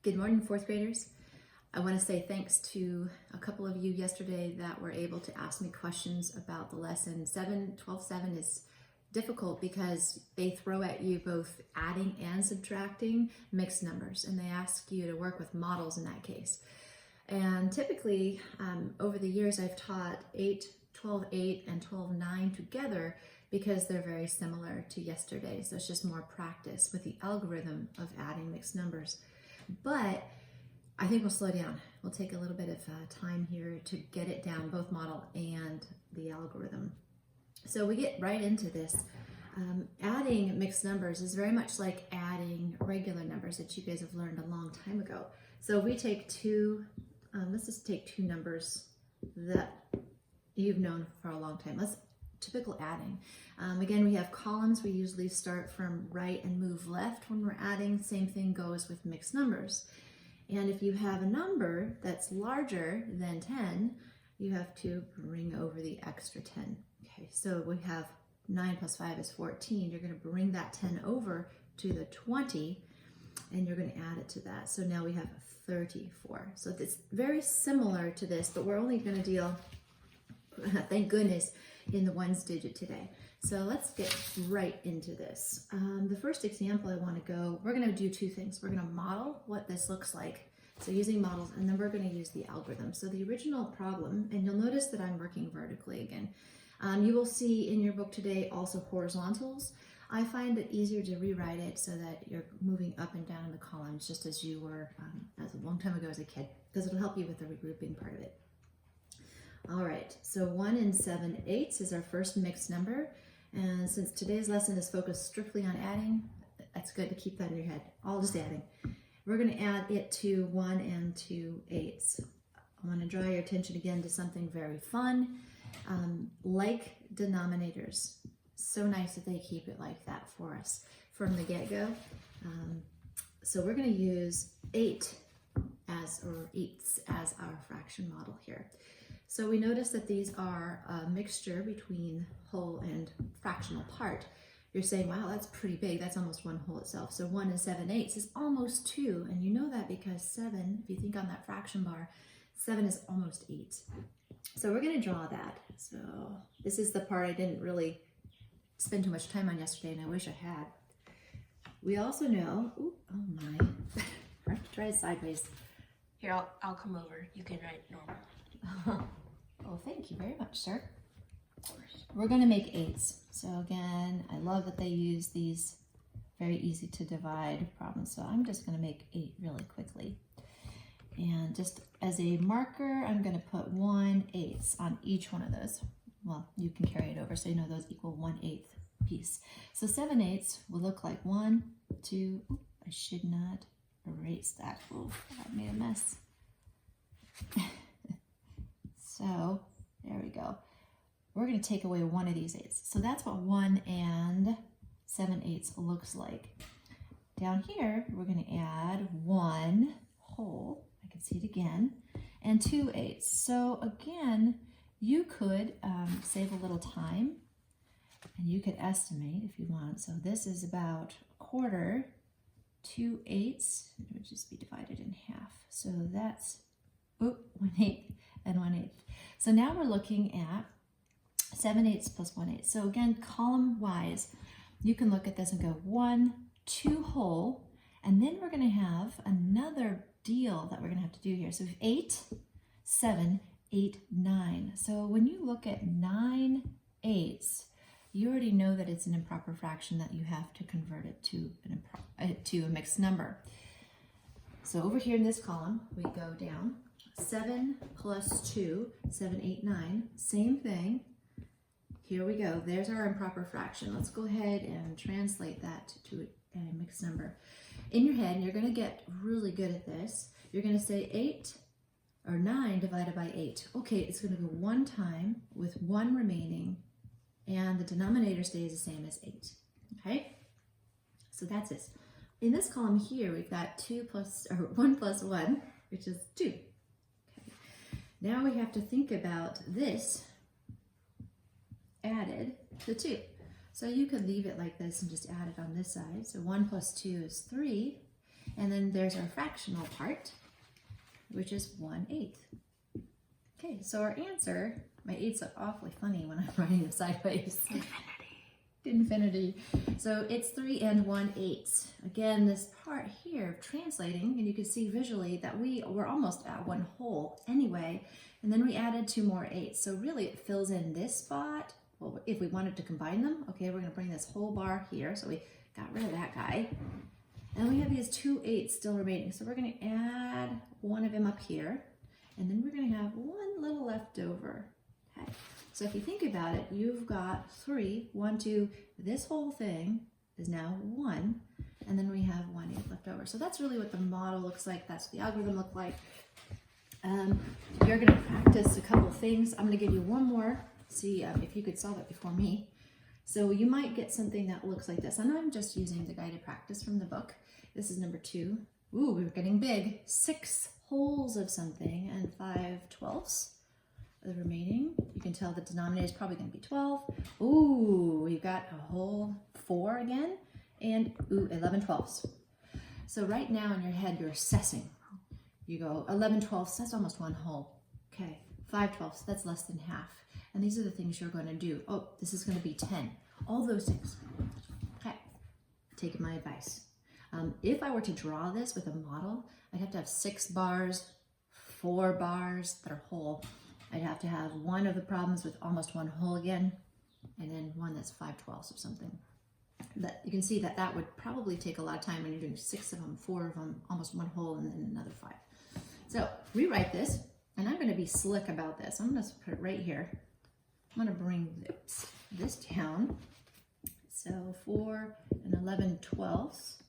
Good morning, fourth graders. I want to say thanks to a couple of you yesterday that were able to ask me questions about the lesson. 12:7 is difficult because they throw at you both adding and subtracting mixed numbers, and they ask you to work with models in that case. And typically, over the years, I've taught 8, 12:8, and 12:9 together because they're very similar to yesterday. So it's just more practice with the algorithm of adding mixed numbers. But I think we'll slow down. We'll take a little bit of time here to get it down, both model and the algorithm. So we get right into this. Adding mixed numbers is very much like adding regular numbers that you guys have learned a long time ago. So we take two, let's just take two numbers that you've known for a long time. Typical adding. Again, we have columns. We usually start from right and move left when we're adding. Same thing goes with mixed numbers. And if you have a number that's larger than 10, you have to bring over the extra 10. Okay, so we have 9 plus 5 is 14. You're going to bring that 10 over to the 20, and you're going to add it to that. So now we have 34. So it's very similar to this, but we're only going to deal, thank goodness, in the ones digit today. So let's get right into this. The first example we're going to do two things. We're going to model what this looks like. So using models, and then we're going to use the algorithm. So the original problem, and you'll notice that I'm working vertically again. You will see in your book today also horizontals. I find it easier to rewrite it so that you're moving up and down in the columns just as you were as a long time ago as a kid, because it'll help you with the regrouping part of it. All right, so 1 7/8 is our first mixed number. And since today's lesson is focused strictly on adding, that's good to keep that in your head, all just adding. We're going to add it to 1 2/8. I want to draw your attention again to something very fun, like denominators. So nice that they keep it like that for us from the get-go. So we're going to use 8 eighths as our fraction model here. So we notice that these are a mixture between whole and fractional part. You're saying, wow, that's pretty big. That's almost one whole itself. So 1 7/8 is almost 2. And you know that because 7, if you think on that fraction bar, 7 is almost 8. So we're going to draw that. So this is the part I didn't really spend too much time on yesterday, and I wish I had. We also know, oh my, I have to try it sideways. Here, I'll come over. You can write normal. Oh, thank you very much, sir. We're going to make 8s. So again, I love that they use these very easy to divide problems. So I'm just going to make 8 really quickly. And just as a marker, I'm going to put 1/8 on each one of those. Well, you can carry it over so you know those equal 1/8 piece. So 7/8 will look like 1, 2, I should not erase that. Oh, I made a mess. So there we go. We're going to take away one of these 8s. So that's what 1 7/8 looks like. Down here, we're going to add 1 whole. I can see it again. And 2 8s. So again, you could save a little time, and you could estimate if you want. So this is about a quarter. 2 8s. It would just be divided in half. So that's 1/8 and 1/8. So now we're looking at 7/8 plus 1/8. So again, column wise, you can look at this and go 1, 2 whole, and then we're going to have another deal that we're going to have to do here. So 8, 7, 8, 9. So when you look at 9/8, you already know that it's an improper fraction that you have to convert it to a mixed number. So over here in this column, we go down. 7 plus 2, 7, 8, 9. Same thing. Here we go. There's our improper fraction. Let's go ahead and translate that to a mixed number. In your head, you're going to get really good at this. You're going to say 8 or 9 divided by 8. Okay, it's going to go one time with 1 remaining, and the denominator stays the same as 8. Okay? So that's this. In this column here, we've got 1 plus 1, which is 2. Okay. Now we have to think about this added to 2. So you could leave it like this and just add it on this side. So 1 plus 2 is 3. And then there's our fractional part, which is 1/8. Okay, so our answer, my 8's look awfully funny when I'm writing them sideways. Infinity. So it's 3 and 1/8. Again, this part here of translating, and you can see visually that we were almost at 1 whole anyway, and then we added 2 more 8s. So really it fills in this spot. Well, if we wanted to combine them, okay, we're going to bring this whole bar here. So we got rid of that guy. And we have these 2 8s still remaining. So we're going to add one of them up here, and then we're going to have one little left over. Okay. So if you think about it, you've got 3, 1, 2, this whole thing is now 1, and then we have 1 8 left over. So that's really what the model looks like. That's what the algorithm looks like. You're going to practice a couple things. I'm going to give you one more, see if you could solve it before me. So you might get something that looks like this. And I'm just using the guided practice from the book. This is number 2. Ooh, we're getting big. 6 wholes of something and 5/12. The remaining, you can tell the denominator is probably going to be 12. Ooh, we've got a whole 4 again, and ooh, 11/12. So right now in your head, you're assessing. You go 11/12, that's almost 1 whole. Okay, 5/12, that's less than half. And these are the things you're going to do. Oh, this is going to be 10. All those things. Okay, taking my advice. If I were to draw this with a model, I'd have to have 6 bars, 4 bars that are whole. I'd have to have one of the problems with almost 1 whole again, and then one that's 5/12 or something. That you can see that that would probably take a lot of time when you're doing 6 of them, 4 of them, almost 1 whole, and then another 5. So rewrite this, and I'm going to be slick about this. I'm going to put it right here. I'm going to bring this down. So 4 and 11/12.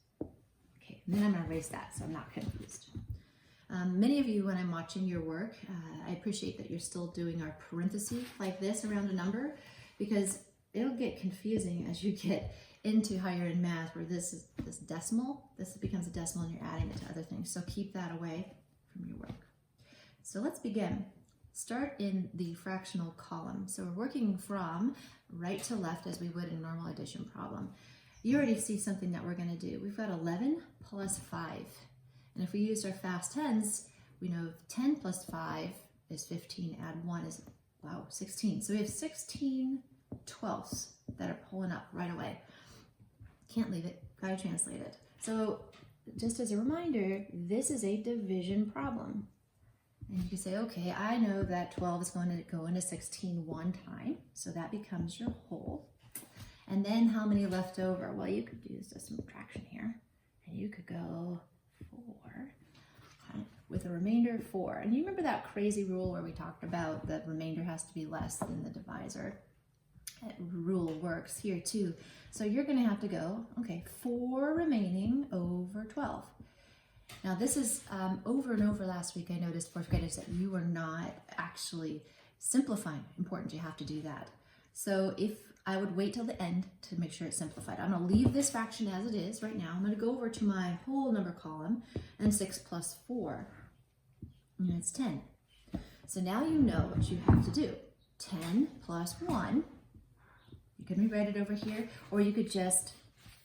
Okay, and then I'm going to erase that so I'm not confused. Many of you, when I'm watching your work, I appreciate that you're still doing our parentheses like this around a number, because it'll get confusing as you get into higher in math, where this is this decimal, this becomes a decimal and you're adding it to other things. So keep that away from your work. So let's begin. Start in the fractional column. So we're working from right to left as we would in a normal addition problem. You already see something that we're going to do. We've got 11 plus 5. And if we used our fast tens, we know 10 plus 5 is 15, add 1 is, wow, 16. So we have 16/12 that are pulling up right away. Can't leave it, gotta translate it. So just as a reminder, this is a division problem. And you can say, okay, I know that 12 is going to go into 16 one time, so that becomes your whole. And then how many left over? Well, you could use a subtraction here, and you could go 4 with a remainder 4. And you remember that crazy rule where we talked about the remainder has to be less than the divisor? That rule works here too. So you're going to have to go, okay, 4 remaining over 12. Now this is over and over last week I noticed, fourth graders, that you are not actually simplifying. Important, you have to do that. So if I would wait till the end to make sure it's simplified. I'm going to leave this fraction as it is right now. I'm going to go over to my whole number column, and 6 plus 4, and it's 10. So now you know what you have to do. 10 plus 1, you can rewrite it over here, or you could just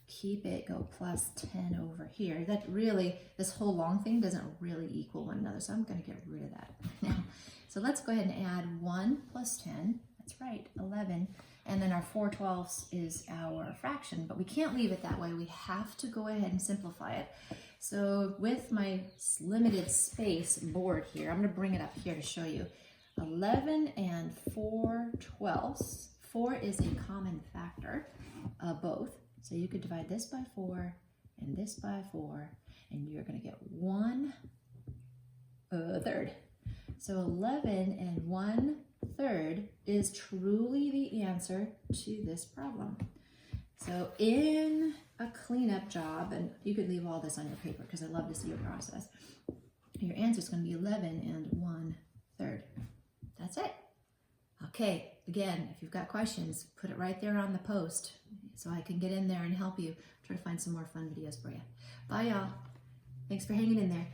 keep it, go plus 10 over here. That really, this whole long thing doesn't really equal one another, so I'm going to get rid of that now. So let's go ahead and add 1 plus 10. That's right, 11. And then our 4/12 is our fraction, but we can't leave it that way. We have to go ahead and simplify it. So with my limited space board here, I'm going to bring it up here to show you. 11 and 4/12. 4 is a common factor of both. So you could divide this by 4 and this by 4, and you're going to get 1/3. So 11 and 1/3 is truly the answer to this problem. So in a cleanup job, and you could leave all this on your paper because I love to see your process, your answer is going to be 11 and 1/3. That's it. Okay, again, if you've got questions, put it right there on the post so I can get in there and help you. Try to find some more fun videos for you. Bye, y'all. Thanks for hanging in there.